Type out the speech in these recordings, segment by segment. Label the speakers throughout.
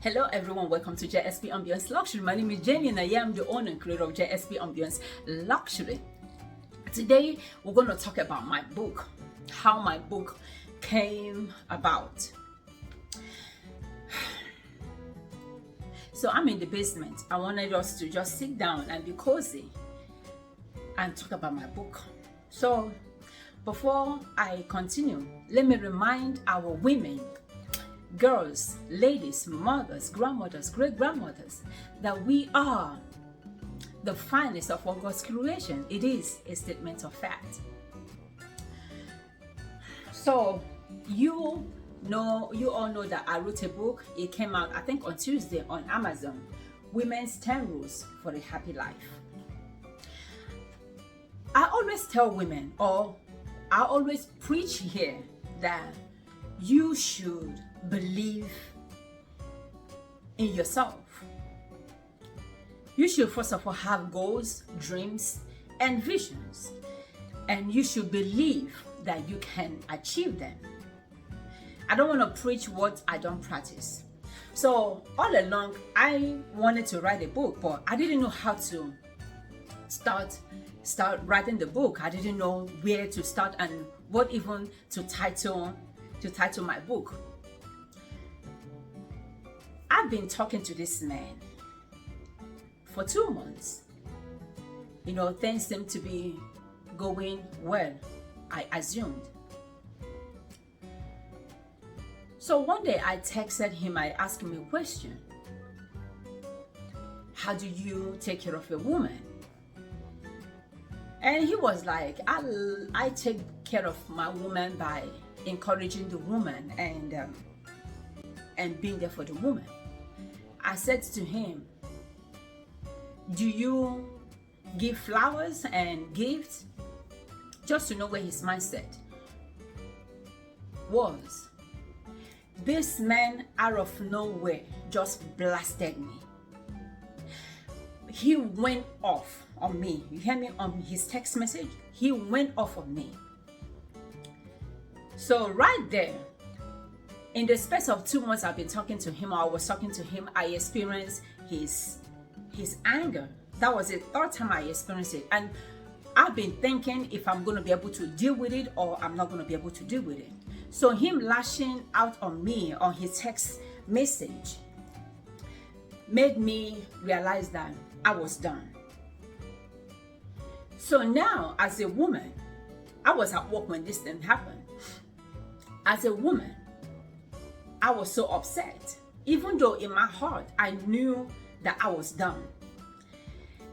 Speaker 1: Hello everyone, welcome to JSP Ambience Luxury. My name is Jenny and I am the owner and creator of JSP Ambience Luxury. Today we're going to talk about my book, how my book came about. So I'm in the basement. I wanted us to just sit down and be cozy and talk about my book. So before I continue, let me remind our women, girls, ladies, mothers, grandmothers, great-grandmothers, that we are the finest of all God's creation. It is a statement of fact. So you all know that I wrote a book. It came out, I think, on Tuesday on Amazon, Women's 10 Rules for a Happy Life. I always tell women, or I always preach here, that you should believe in yourself. You should first of all have goals, dreams, and visions, and you should believe that you can achieve them. I don't want to preach what I don't practice. So all along, I wanted to write a book, but I didn't know how to start writing the book. I didn't know where to start and what even to title my book. I've been talking to this man for 2 months. Things seem to be going well, I assumed. So one day I texted him, I asked him a question. How do you take care of a woman? And he was like, I take care of my woman by encouraging the woman and being there for the woman. I said to him, do you give flowers and gifts? Just to know where his mindset was. This man out of nowhere just blasted me. He went off on me. You hear me? On his text message, he went off on me. So right there, in the space of 2 months I've been talking to him, I experienced his anger. That was the third time I experienced it. And I've been thinking if I'm going to be able to deal with it or I'm not going to be able to deal with it. So him lashing out on me on his text message made me realize that I was done. So now, as a woman, I was at work when this thing happened. As a woman, I was so upset. Even though in my heart, I knew that I was done.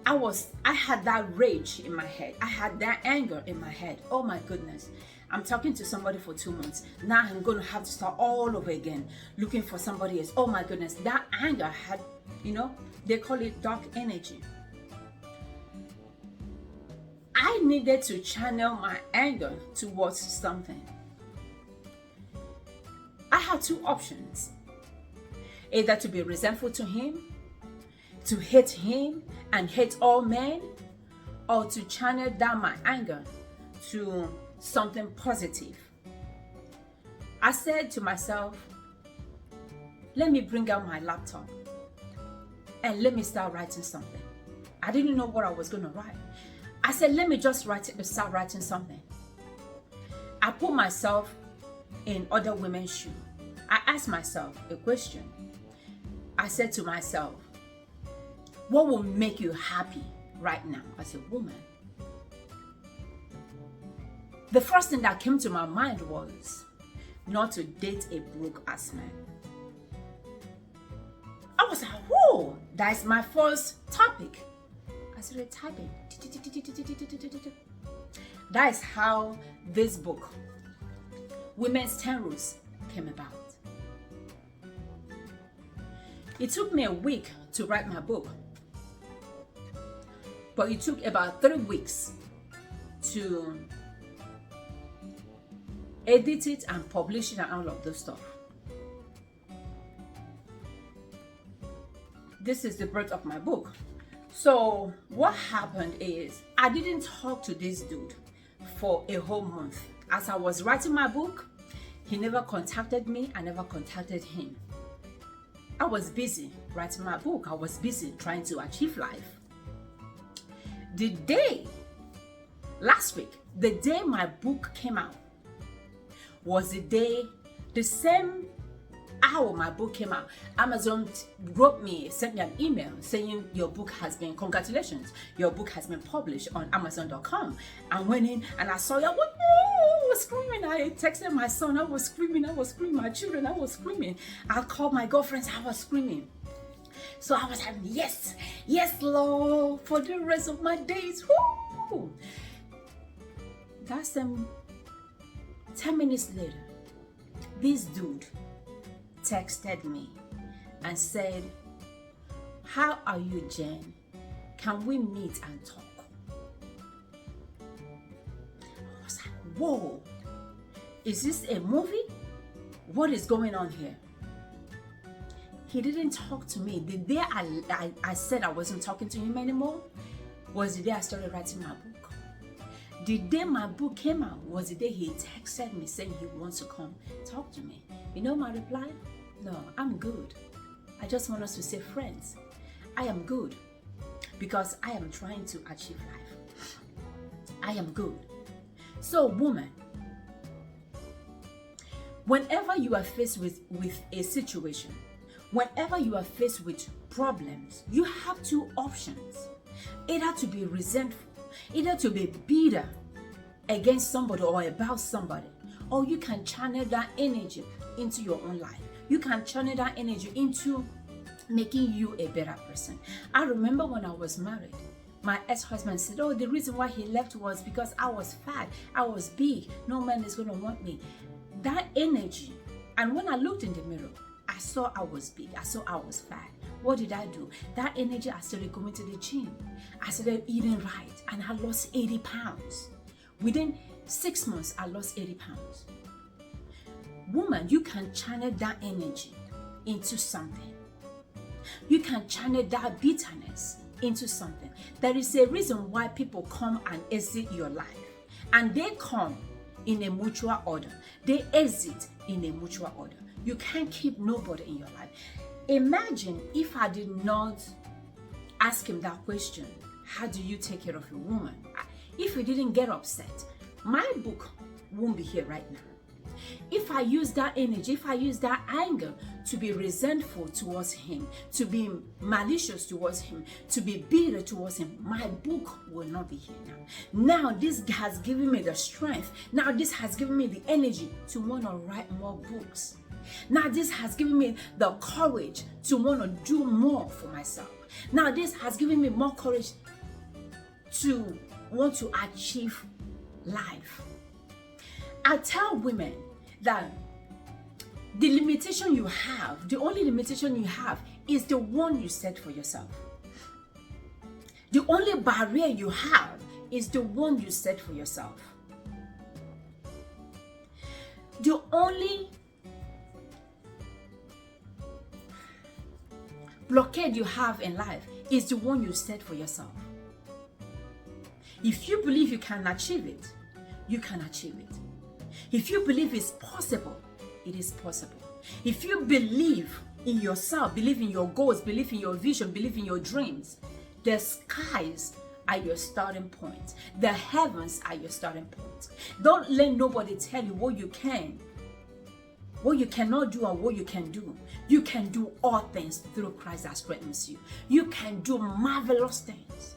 Speaker 1: I had that rage in my head. I had that anger in my head. Oh my goodness. I'm talking to somebody for 2 months. Now I'm going to have to start all over again, looking for somebody else. Oh my goodness. That anger had, they call it dark energy. I needed to channel my anger towards something. I had 2 options. Either to be resentful to him, to hate him and hate all men, or to channel down my anger to something positive. I said to myself, let me bring out my laptop and let me start writing something. I didn't know what I was going to write. I said, let me just start writing something. I put myself in other women's shoes. I asked myself a question. I said to myself, what will make you happy right now as a woman? The first thing that came to my mind was not to date a broke-ass man. I was like, whoa, that's my first topic. I started typing. That is how this book, Women's 10 Rules, came about. It took me a week to write my book, but it took about 3 weeks to edit it and publish it and all of those stuff. This is the birth of my book. So what happened is I didn't talk to this dude for a whole month. As I was writing my book, he never contacted me. I never contacted him. I was busy writing my book. I was busy trying to achieve life. The day, last week, the day my book came out was the same hour my book came out. Amazon sent me an email saying congratulations, your book has been published on Amazon.com. I went in and I saw it. I was screaming. I texted my son. I was screaming. My children, I was screaming. I called my girlfriends. I was screaming. So I was like, yes, Lord, for the rest of my days. Woo! That's 10 minutes later, this dude texted me and said, how are you, Jen? Can we meet and talk? I was like, whoa, is this a movie? What is going on here? He didn't talk to me. The day I said I wasn't talking to him anymore was the day I started writing my book. The day my book came out was the day he texted me saying he wants to come talk to me. You know my reply? No, I'm good. I just want us to stay friends. I am good because I am trying to achieve life. I am good. So, woman, whenever you are faced with a situation, whenever you are faced with problems, you have two options. Either to be resentful, either to be bitter against somebody or about somebody, or you can channel that energy into your own life. You can channel that energy into making you a better person. I remember when I was married, my ex-husband said, oh, the reason why he left was because I was fat, I was big, no man is going to want me. That energy, and when I looked in the mirror, I saw I was big, I saw I was fat. What did I do? That energy, I started going to the gym. I started eating right, and I lost 80 pounds. Within 6 months, I lost 80 pounds. Woman, you can channel that energy into something. You can channel that bitterness into something. There is a reason why people come and exit your life. And they come in a mutual order. They exit in a mutual order. You can't keep nobody in your life. Imagine if I did not ask him that question, how do you take care of a woman? If he didn't get upset, my book won't be here right now. If I use that energy, if I use that anger to be resentful towards him, to be malicious towards him, to be bitter towards him, my book will not be here now. Now this has given me the strength. Now this has given me the energy to want to write more books. Now this has given me the courage to want to do more for myself. Now this has given me more courage to want to achieve life. I tell women that the limitation you have, the only limitation you have is the one you set for yourself. The only barrier you have is the one you set for yourself. The only blockade you have in life is the one you set for yourself. If you believe you can achieve it, you can achieve it. If you believe it's possible, it is possible. If you believe in yourself, believe in your goals, believe in your vision, believe in your dreams, the skies are your starting point. The heavens are your starting point. Don't let nobody tell you what you can, what you cannot do, and what you can do. You can do all things through Christ that strengthens you. You can do marvelous things.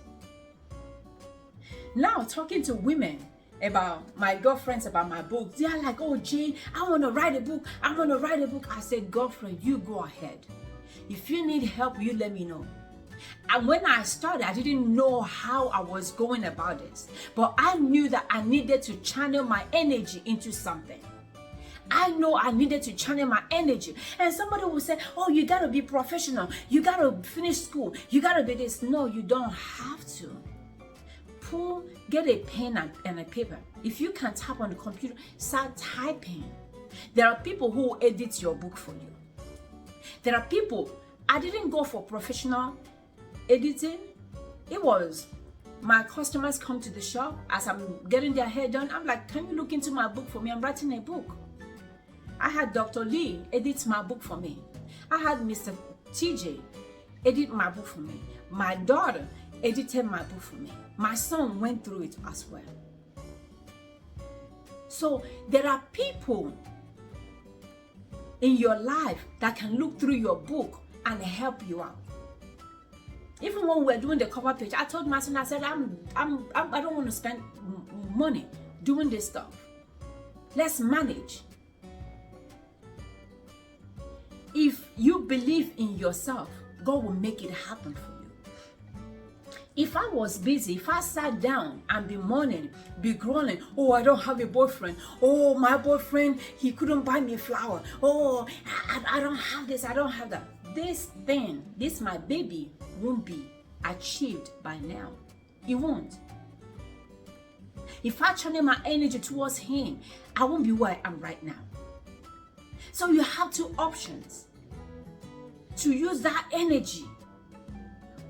Speaker 1: Now, talking to women about my girlfriends, about my book, they are like, oh, Jane, I want to write a book. I want to write a book. I said, girlfriend, you go ahead. If you need help, you let me know. And when I started, I didn't know how I was going about this. But I knew that I needed to channel my energy into something. I know I needed to channel my energy. And somebody will say, oh, you got to be professional. You got to finish school. You got to be this. No, you don't have to. Get a pen and a paper. If you can type on the computer, start typing. There are people who edit your book for you. There are people, I didn't go for professional editing. It was my customers come to the shop as I'm getting their hair done. I'm like, can you look into my book for me? I'm writing a book. I had Dr. Lee edit my book for me. I had Mr. TJ edited my book for me. My daughter edited my book for me. My son went through it as well. So there are people in your life that can look through your book and help you out. Even when we were doing the cover page, I told my son, I said, I don't want to spend money doing this stuff. Let's manage. If you believe in yourself, God will make it happen for you. If I was busy, if I sat down and be mourning, be groaning, oh, I don't have a boyfriend. Oh, my boyfriend, he couldn't buy me a flower. Oh, I don't have this, I don't have that. This my baby won't be achieved by now. It won't. If I channel my energy towards him, I won't be where I am right now. So you have two options to use that energy.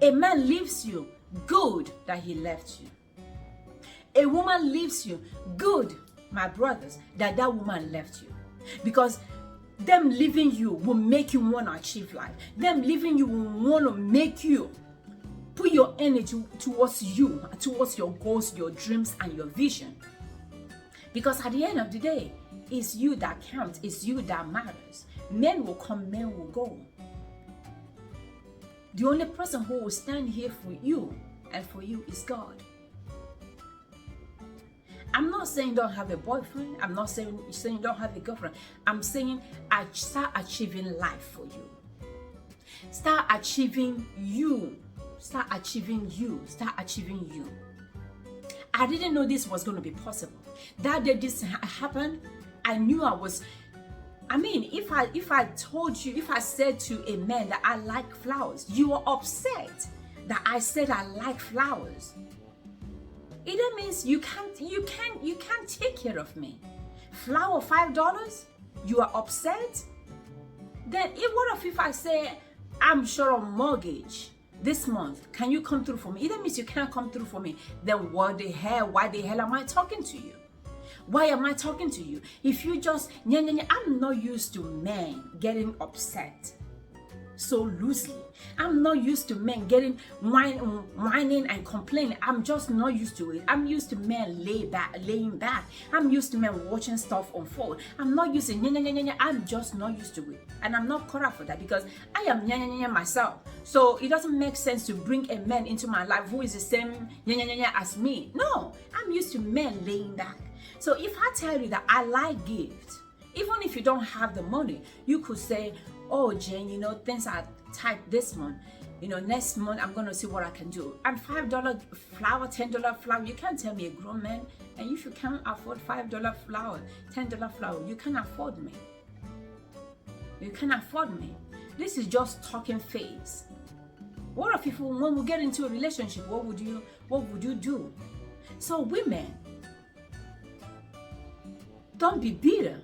Speaker 1: A man leaves you, good that he left you. A woman leaves you, good, my brothers, that woman left you. Because them leaving you will make you want to achieve life. Them leaving you will want to make you put your energy towards you, towards your goals, your dreams, and your vision. Because at the end of the day, it's you that counts. It's you that matters. Men will come, men will go. The only person who will stand here for you and for you is God. I'm not saying don't have a boyfriend. I'm not saying don't have a girlfriend. I'm saying start achieving life for you. Start achieving you. Start achieving you. Start achieving you. I didn't know this was going to be possible. That day this happened, I knew if I told you, if I said to a man that I like flowers, you are upset that I said I like flowers. It means you can't take care of me. Flower $5? You are upset? Then what if I say I'm short on mortgage this month? Can you come through for me? It means you can't come through for me. Then why the hell am I talking to you? Why am I talking to you? If you just, I'm not used to men getting upset so loosely. I'm not used to men getting whining and complaining. I'm just not used to it. I'm used to men laying back. I'm used to men watching stuff unfold. I'm not used to I'm just not used to it. And I'm not caught up for that because I am myself. So it doesn't make sense to bring a man into my life who is the same as me. No, I'm used to men laying back. So if I tell you that I like gifts, even if you don't have the money, you could say, oh, Jane, things are tight this month. Next month I'm going to see what I can do. And $5 flower, $10 flower, you can't tell me a grown man, and if you can't afford $5 flower, $10 flower, you can't afford me. You can't afford me. This is just talking phase. What if when we get into a relationship, what would you do? So women, don't be bitter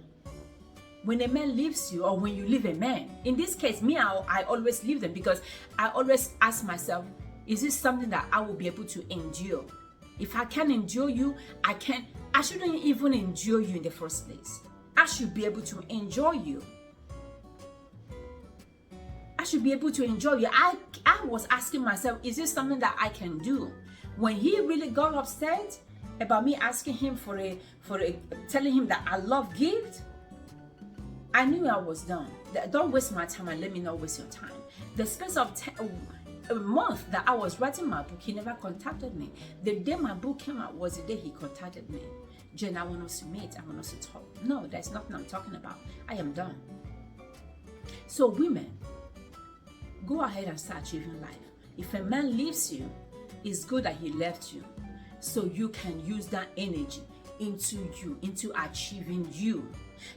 Speaker 1: when a man leaves you or when you leave a man. In this case, me, I always leave them because I always ask myself, is this something that I will be able to endure? If I can't endure you, I shouldn't even endure you in the first place. I should be able to enjoy you. I should be able to enjoy you. I was asking myself, is this something that I can do? When he really got upset about me asking him for telling him that I love gifts, I knew I was done. Don't waste my time and let me not waste your time. The space of a month that I was writing my book, he never contacted me. The day my book came out was the day he contacted me. Jen, I want us to meet. I want us to talk. No, that's nothing I'm talking about. I am done. So women, go ahead and start achieving life. If a man leaves you, it's good that he left you, so you can use that energy into achieving you.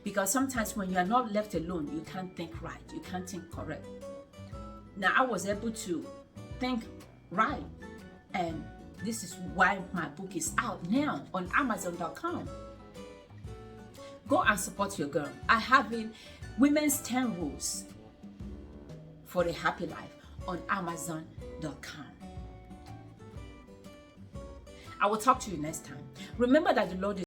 Speaker 1: Because sometimes when you are not left alone, you can't think right, you can't think correct. Now I was able to think right, and this is why my book is out now on Amazon.com. Go and support your girl. I have it, Women's 10 Rules for a Happy Life, on Amazon.com. I will talk to you next time. Remember that the Lord is